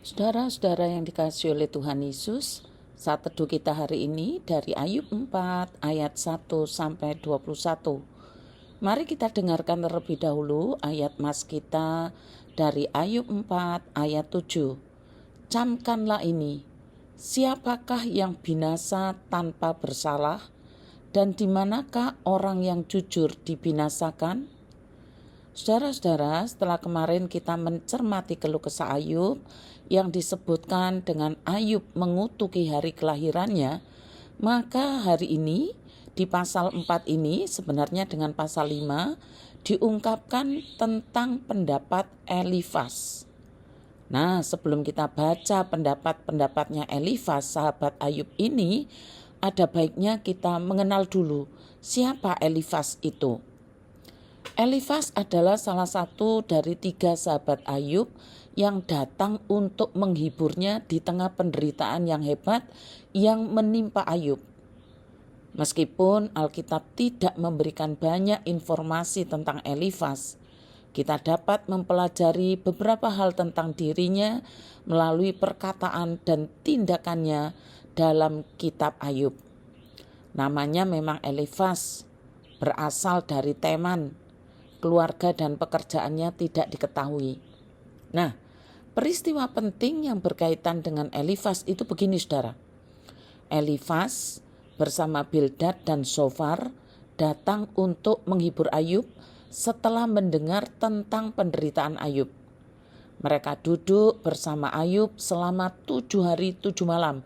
Saudara-saudara yang dikasihi oleh Tuhan Yesus, saat teduh kita hari ini dari Ayub 4 ayat 1 sampai 21. Mari kita dengarkan terlebih dahulu ayat mas kita dari Ayub 4 ayat 7. Camkanlah ini, siapakah yang binasa tanpa bersalah, dan di manakah orang yang jujur dibinasakan? Saudara-saudara, setelah kemarin kita mencermati keluh kesah Ayub yang disebutkan dengan Ayub mengutuki hari kelahirannya, maka hari ini di pasal 4 ini sebenarnya dengan pasal 5 diungkapkan tentang pendapat Elifas. Nah, sebelum kita baca pendapat-pendapatnya Elifas, sahabat Ayub ini, ada baiknya kita mengenal dulu siapa Elifas itu. Elifas adalah salah satu dari 3 sahabat Ayub yang datang untuk menghiburnya di tengah penderitaan yang hebat yang menimpa Ayub. Meskipun Alkitab tidak memberikan banyak informasi tentang Elifas, kita dapat mempelajari beberapa hal tentang dirinya melalui perkataan dan tindakannya dalam kitab Ayub. Namanya memang Elifas, berasal dari Teman. Keluarga dan pekerjaannya tidak diketahui. Nah, peristiwa penting yang berkaitan dengan Elifas itu begini, saudara. Elifas bersama Bildad dan Zofar datang untuk menghibur Ayub setelah mendengar tentang penderitaan Ayub. Mereka duduk bersama Ayub selama 7 hari 7 malam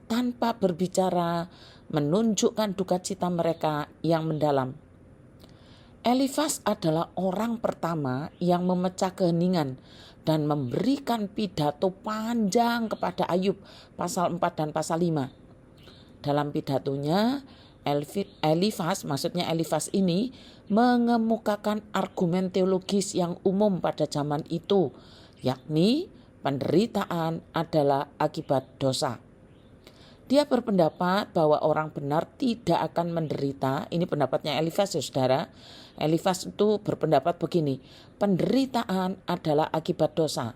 tanpa berbicara, menunjukkan duka cita mereka yang mendalam. Elifas adalah orang pertama yang memecah keheningan dan memberikan pidato panjang kepada Ayub pasal 4 dan pasal 5. Dalam pidatonya, Elifas ini mengemukakan argumen teologis yang umum pada zaman itu, yakni penderitaan adalah akibat dosa. Dia berpendapat bahwa orang benar tidak akan menderita. Ini pendapatnya Elifas, ya saudara. Elifas itu berpendapat begini, penderitaan adalah akibat dosa.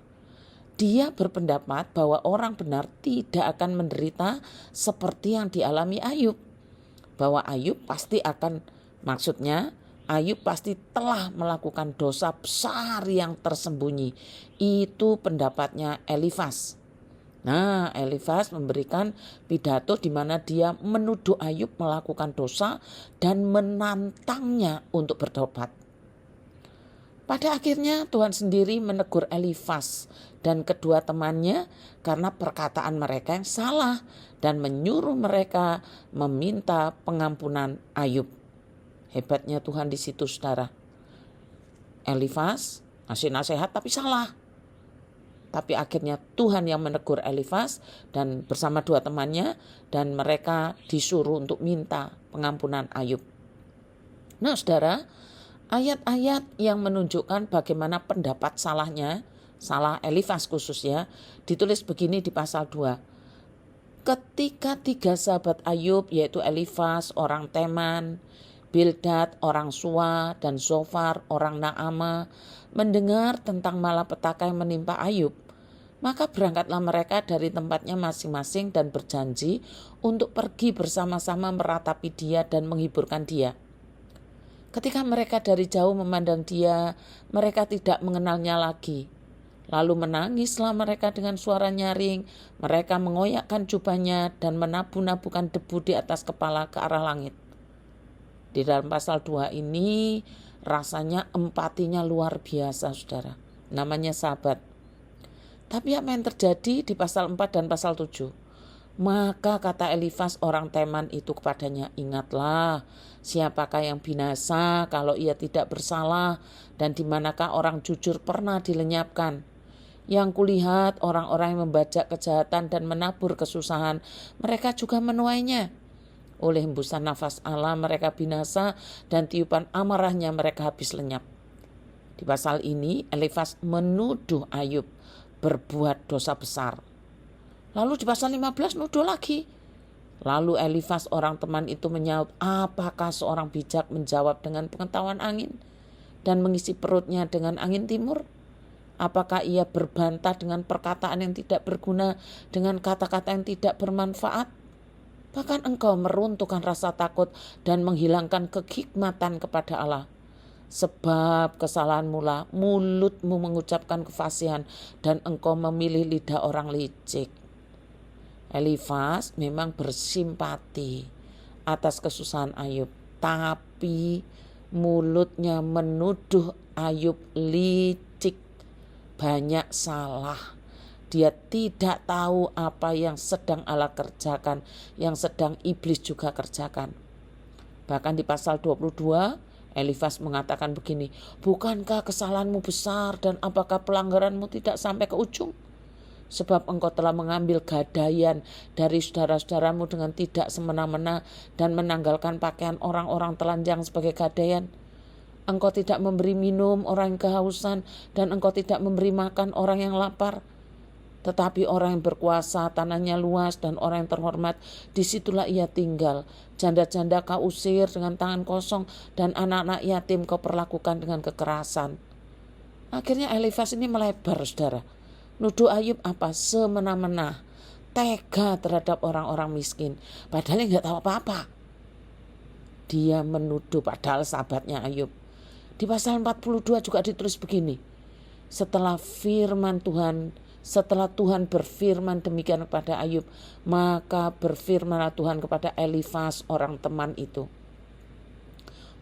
Dia berpendapat bahwa orang benar tidak akan menderita seperti yang dialami Ayub. Bahwa Ayub pasti telah melakukan dosa besar yang tersembunyi. Itu pendapatnya Elifas. Nah, Elifas memberikan pidato di mana dia menuduh Ayub melakukan dosa dan menantangnya untuk bertobat. Pada akhirnya Tuhan sendiri menegur Elifas dan kedua temannya karena perkataan mereka yang salah dan menyuruh mereka meminta pengampunan Ayub. Hebatnya Tuhan di situ, saudara. Elifas ngasih nasihat tapi salah. Tapi akhirnya Tuhan yang menegur Elifas dan bersama 2 temannya, dan mereka disuruh untuk minta pengampunan Ayub. Nah, saudara, ayat-ayat yang menunjukkan bagaimana pendapat salah Elifas khususnya, ditulis begini di pasal 2. Ketika 3 sahabat Ayub, yaitu Elifas orang Teman, Bildad orang Sua, dan Zofar orang Naama, mendengar tentang malapetaka yang menimpa Ayub, maka berangkatlah mereka dari tempatnya masing-masing dan berjanji untuk pergi bersama-sama meratapi dia dan menghiburkan dia. Ketika mereka dari jauh memandang dia, mereka tidak mengenalnya lagi. Lalu menangislah mereka dengan suara nyaring, mereka mengoyakkan jubahnya dan menabuh-nabuhkan debu di atas kepala ke arah langit. Di dalam pasal 2 ini rasanya empatinya luar biasa, saudara. Namanya sahabat. Tapi apa yang terjadi di pasal 4 dan pasal 7? Maka kata Elifas orang Teman itu kepadanya, ingatlah siapakah yang binasa kalau ia tidak bersalah, dan di manakah orang jujur pernah dilenyapkan. Yang kulihat orang-orang yang membajak kejahatan dan menabur kesusahan, mereka juga menuainya. Oleh hembusan nafas Allah mereka binasa, dan tiupan amarahnya mereka habis lenyap. Di pasal ini Elifas menuduh Ayub berbuat dosa besar. Lalu di pasal 15 nuduh lagi. Lalu Elifas orang teman itu menyaut, apakah seorang bijak menjawab dengan pengetahuan angin dan mengisi perutnya dengan angin timur? Apakah ia berbantah dengan perkataan yang tidak berguna, dengan kata-kata yang tidak bermanfaat? Bahkan engkau meruntuhkan rasa takut dan menghilangkan kehikmatan kepada Allah. Sebab kesalahanmu lah mulutmu mengucapkan kefasihan dan engkau memilih lidah orang licik. Elifas memang bersimpati atas kesusahan Ayub, tapi mulutnya menuduh Ayub licik, banyak salah. Dia tidak tahu apa yang sedang Allah kerjakan, yang sedang iblis juga kerjakan. Bahkan di pasal 22, Elifas mengatakan begini, bukankah kesalahanmu besar dan apakah pelanggaranmu tidak sampai ke ujung? Sebab engkau telah mengambil gadaian dari saudara-saudaramu dengan tidak semena-mena dan menanggalkan pakaian orang-orang telanjang sebagai gadaian. Engkau tidak memberi minum orang yang kehausan dan engkau tidak memberi makan orang yang lapar. Tetapi orang yang berkuasa, tanahnya luas dan orang yang terhormat, disitulah ia tinggal. Janda-janda kau usir dengan tangan kosong dan anak-anak yatim kau perlakukan dengan kekerasan. Akhirnya Elifas ini melebar, saudara. Nuduh Ayub apa? Semena-mena. Tega terhadap orang-orang miskin. Padahal dia nggak tahu apa-apa. Dia menuduh padahal sahabatnya Ayub. Di pasal 42 juga ditulis begini. Setelah Tuhan berfirman demikian kepada Ayub, maka berfirmanlah Tuhan kepada Elifas orang teman itu.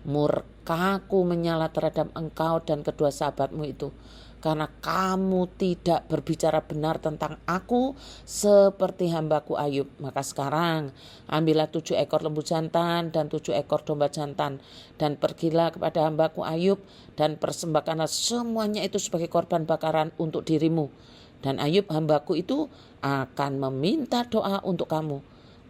Murkaku menyala terhadap engkau dan kedua sahabatmu itu, karena kamu tidak berbicara benar tentang aku seperti hambaku Ayub. Maka sekarang ambillah 7 ekor lembu jantan dan 7 ekor domba jantan, dan pergilah kepada hambaku Ayub dan persembahkanlah semuanya itu sebagai korban bakaran untuk dirimu. Dan Ayub hambaku itu akan meminta doa untuk kamu.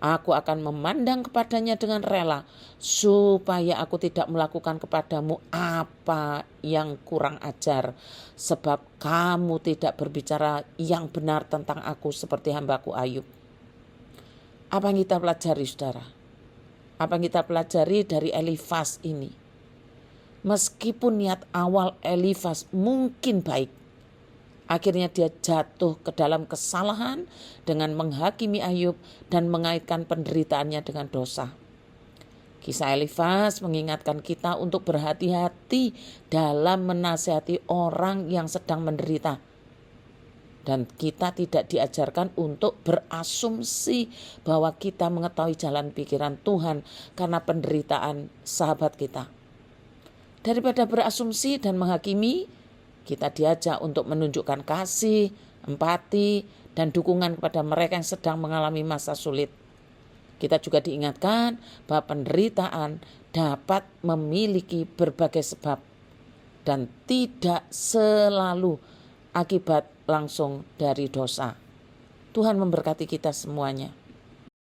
Aku akan memandang kepadanya dengan rela, supaya aku tidak melakukan kepadamu apa yang kurang ajar. Sebab kamu tidak berbicara yang benar tentang aku seperti hambaku Ayub. Apa yang kita pelajari, saudara? Apa yang kita pelajari dari Elifas ini? Meskipun niat awal Elifas mungkin baik, akhirnya dia jatuh ke dalam kesalahan dengan menghakimi Ayub dan mengaitkan penderitaannya dengan dosa. Kisah Elifas mengingatkan kita untuk berhati-hati dalam menasihati orang yang sedang menderita. Dan kita tidak diajarkan untuk berasumsi bahwa kita mengetahui jalan pikiran Tuhan karena penderitaan sahabat kita. Daripada berasumsi dan menghakimi, kita diajak untuk menunjukkan kasih, empati, dan dukungan kepada mereka yang sedang mengalami masa sulit. Kita juga diingatkan bahwa penderitaan dapat memiliki berbagai sebab dan tidak selalu akibat langsung dari dosa. Tuhan memberkati kita semuanya.